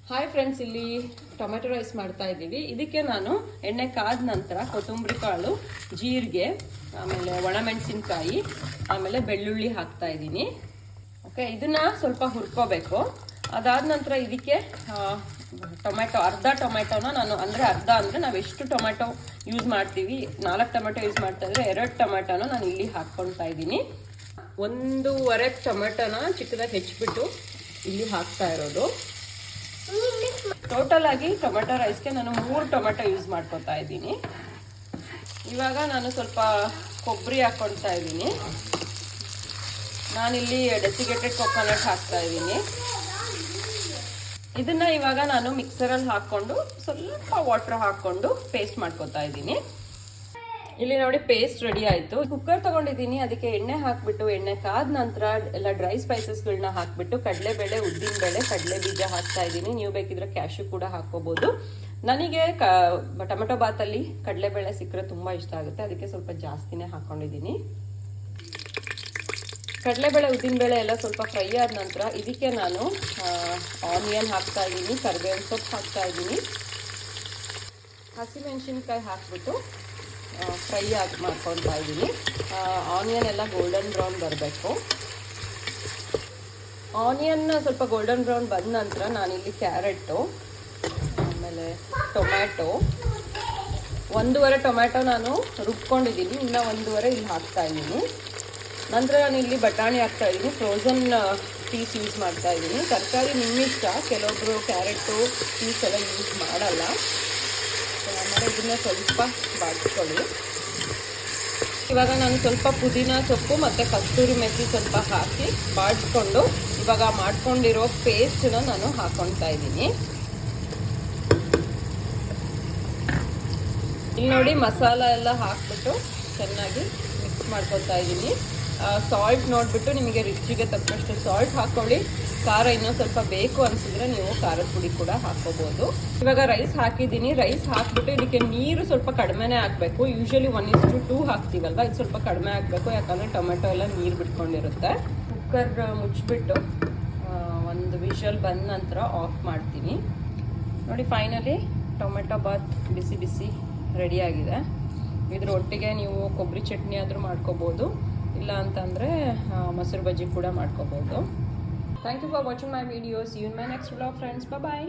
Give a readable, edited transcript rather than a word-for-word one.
Hi friends, ಇಲ್ಲಿ tomato rice ಮಾಡ್ತಾ ಇದ್ದೀವಿ. ಇದಕ್ಕೆ ನಾನು ಎಣ್ಣೆ ಕಾದ ನಂತರ ಕೊತ್ತಂಬರಿ ಕಾಳು, ಜೀರಿಗೆ, ಆಮೇಲೆ ಒಣಮೆಣಸಿನ್ಕಾಯಿ, ಆಮೇಲೆ ಬೆಳ್ಳುಳ್ಳಿ ಹಾಕ್ತಾ ಇದ್ದೀನಿ. ಓಕೆ, ಇದನ್ನ ಸ್ವಲ್ಪ ಹುರ್ಕೋಬೇಕು. ಅದಾದ ನಂತರ ಇದಕ್ಕೆ ಟೊಮೆಟೊ, ಅರ್ಧ ಟೊಮೆಟೊನ ನಾನು ಅರ್ಧ ಅಂದರೆ ನಾವು ಎಷ್ಟು ಟೊಮೆಟೊ ಯೂಸ್ ಮಾಡ್ತೀವಿ, 4 ಟೊಮೆಟೊ ಯೂಸ್ ಮಾಡ್ತಾ ಇದ್ರೆ 2 ಟೊಮೆಟೊನ ನಾನು ಇಲ್ಲಿ ಹಾಕ್ಕೊಳ್ತಾ ಇದ್ದೀನಿ. 1.5 ಟೊಮೆಟೊನ ಚಿಕ್ಕದಾಗಿ ಹೆಚ್ಚಿಬಿಟ್ಟು ಇಲ್ಲಿ ಹಾಕ್ತಾ ಇರೋದು. ಟೋಟಲ್ ಆಗಿ ಟೊಮೆಟೊ ರೈಸ್ಗೆ ನಾನು 3 ಟೊಮೆಟೊ ಯೂಸ್ ಮಾಡ್ಕೊತಾ ಇದ್ದೀನಿ. ಇವಾಗ ನಾನು ಸ್ವಲ್ಪ ಕೊಬ್ಬರಿ ಹಾಕ್ಕೊಳ್ತಾ ಇದ್ದೀನಿ. ನಾನಿಲ್ಲಿ ಡೆಸಿಕೇಟೆಡ್ ಕೊಕೊನಟ್ ಹಾಕ್ತಾ ಇದ್ದೀನಿ. ಇದನ್ನ ಇವಾಗ ನಾನು ಮಿಕ್ಸರಲ್ಲಿ ಹಾಕ್ಕೊಂಡು ಸ್ವಲ್ಪ ವಾಟರ್ ಹಾಕ್ಕೊಂಡು ಪೇಸ್ಟ್ ಮಾಡ್ಕೊತಾ ಇದ್ದೀನಿ. ಇಲ್ಲಿ ನೋಡಿ ಪೇಸ್ಟ್ ರೆಡಿ ಆಯಿತು. ಕುಕ್ಕರ್ ತಗೊಂಡಿದ್ದೀನಿ, ಅದಕ್ಕೆ ಎಣ್ಣೆ ಹಾಕ್ಬಿಟ್ಟು ಎಣ್ಣೆ ಕಾದ ನಂತರ ಎಲ್ಲ ಡ್ರೈ ಸ್ಪೈಸಸ್ಗಳನ್ನ ಹಾಕ್ಬಿಟ್ಟು ಕಡಲೆಬೇಳೆ, ಉದ್ದಿನಬೇಳೆ, ಕಡಲೆ ಬೀಜ ಹಾಕ್ತಾ ಇದ್ದೀನಿ. ನೀವು ಬೇಕಿದ್ರೆ ಕ್ಯಾಶು ಕೂಡ ಹಾಕ್ಕೋಬಹುದು. ನನಗೆ ಟೊಮೆಟೊ ಬಾತಲ್ಲಿ ಕಡಲೆಬೇಳೆ ಸಿಕ್ಕರೆ ತುಂಬ ಇಷ್ಟ ಆಗುತ್ತೆ, ಅದಕ್ಕೆ ಸ್ವಲ್ಪ ಜಾಸ್ತಿನೇ ಹಾಕ್ಕೊಂಡಿದ್ದೀನಿ. ಕಡಲೆಬೇಳೆ, ಉದ್ದಿನಬೇಳೆ ಎಲ್ಲ ಸ್ವಲ್ಪ ಫ್ರೈ ಆದ ನಂತರ ಇದಕ್ಕೆ ನಾನು ಆನಿಯನ್ ಹಾಕ್ತಾ ಇದ್ದೀನಿ, ಕರಿಬೇವಿನ ಸೊಪ್ಪು ಹಾಕ್ತಾ ಇದ್ದೀನಿ, ಹಸಿಮೆಣಸಿನ್ಕಾಯಿ ಹಾಕ್ಬಿಟ್ಟು ಫ್ರೈ ಮಾಡ್ಕೊಳ್ತಾ ಇದ್ದೀನಿ. ಆನಿಯನ್ ಎಲ್ಲ ಗೋಲ್ಡನ್ ಬ್ರೌನ್ ಬರಬೇಕು. ಆನಿಯನ್ ಸ್ವಲ್ಪ ಗೋಲ್ಡನ್ ಬ್ರೌನ್ ಬಂದ ನಂತರ ನಾನಿಲ್ಲಿ ಕ್ಯಾರೆಟು, ಆಮೇಲೆ ಟೊಮ್ಯಾಟೊ, 1.5 ಟೊಮ್ಯಾಟೊ ನಾನು ರುಬ್ಕೊಂಡಿದ್ದೀನಿ, ಇನ್ನು 1.5 ಇಲ್ಲಿ ಹಾಕ್ತಾ ಇದ್ದೀನಿ. ನಂತರ ನಾನು ಇಲ್ಲಿ ಬಟಾಣಿ ಹಾಕ್ತಾ ಇದ್ದೀನಿ, ಫ್ರೋಝನ್ ಪೀಸ್ ಯೂಸ್ ಮಾಡ್ತಾ ಇದ್ದೀನಿ. ತರಕಾರಿ ನಿಮ್ಮಿಷ್ಟ, ಕೆಲವೊಬ್ಬರು ಕ್ಯಾರೆಟು ಪೀಸ್ ಎಲ್ಲ ಯೂಸ್ ಮಾಡಲ್ಲ. ಆಮೇಲೆ ಇದನ್ನ ಸ್ವಲ್ಪ ಬಾಡಿಸ್ಕೊಳ್ಳಿ. ಇವಾಗ ನಾನು ಸ್ವಲ್ಪ ಪುದೀನ ಸೊಪ್ಪು ಮತ್ತು ಕಸ್ತೂರಿ ಮೆಥಿ ಸ್ವಲ್ಪ ಹಾಕಿ ಬಾಡಿಸ್ಕೊಂಡು ಇವಾಗ ಮಾಡ್ಕೊಂಡಿರೋ ಪೇಸ್ಟನ್ನ ನಾನು ಹಾಕ್ಕೊಳ್ತಾ ಇದ್ದೀನಿ. ಇಲ್ಲಿ ನೋಡಿ ಮಸಾಲ ಎಲ್ಲ ಹಾಕ್ಬಿಟ್ಟು ಚೆನ್ನಾಗಿ ಮಿಕ್ಸ್ ಮಾಡ್ಕೊತಾ ಇದ್ದೀನಿ. ಸಾಲ್ಟ್ ನೋಡಿಬಿಟ್ಟು ನಿಮಗೆ ರುಚಿಗೆ ತಕ್ಕಷ್ಟು ಸಾಲ್ಟ್ ಹಾಕ್ಕೊಳ್ಳಿ. ಖಾರ ಇನ್ನೂ ಸ್ವಲ್ಪ ಬೇಕು ಅನಿಸಿದ್ರೆ ನೀವು ಖಾರದ ಪುಡಿ ಕೂಡ ಹಾಕ್ಕೋಬೋದು. ಇವಾಗ ರೈಸ್ ಹಾಕಿದ್ದೀನಿ. ರೈಸ್ ಹಾಕ್ಬಿಟ್ಟು ಇದಕ್ಕೆ ನೀರು ಸ್ವಲ್ಪ ಕಡಿಮೆನೇ ಹಾಕಬೇಕು. ಯೂಶಲಿ 1:2 ಹಾಕ್ತೀವಲ್ವ, ಇದು ಸ್ವಲ್ಪ ಕಡಿಮೆ ಹಾಕಬೇಕು, ಯಾಕಂದರೆ ಟೊಮೆಟೊ ಎಲ್ಲ ನೀರು ಬಿಟ್ಕೊಂಡಿರುತ್ತೆ. ಕುಕ್ಕರ್ ಮುಚ್ಚಿಬಿಟ್ಟು ಒಂದು ವಿಷಲ್ ಬಂದ ನಂತರ ಆಫ್ ಮಾಡ್ತೀನಿ. ನೋಡಿ, ಫೈನಲಿ ಟೊಮೆಟೊ ಬಾತ್ ಬಿಸಿ ಬಿಸಿ ರೆಡಿಯಾಗಿದೆ. ಇದ್ರ ಒಟ್ಟಿಗೆ ನೀವು ಕೊಬ್ಬರಿ ಚಟ್ನಿ ಆದರೂ ಮಾಡ್ಕೋಬೋದು, ಇಲ್ಲ ಅಂತಂದರೆ ಮೊಸರು ಬಜ್ಜಿ ಕೂಡ ಮಾಡ್ಕೋಬೋದು. Thank you for watching my videos. See you in my next vlog, friends. Bye bye.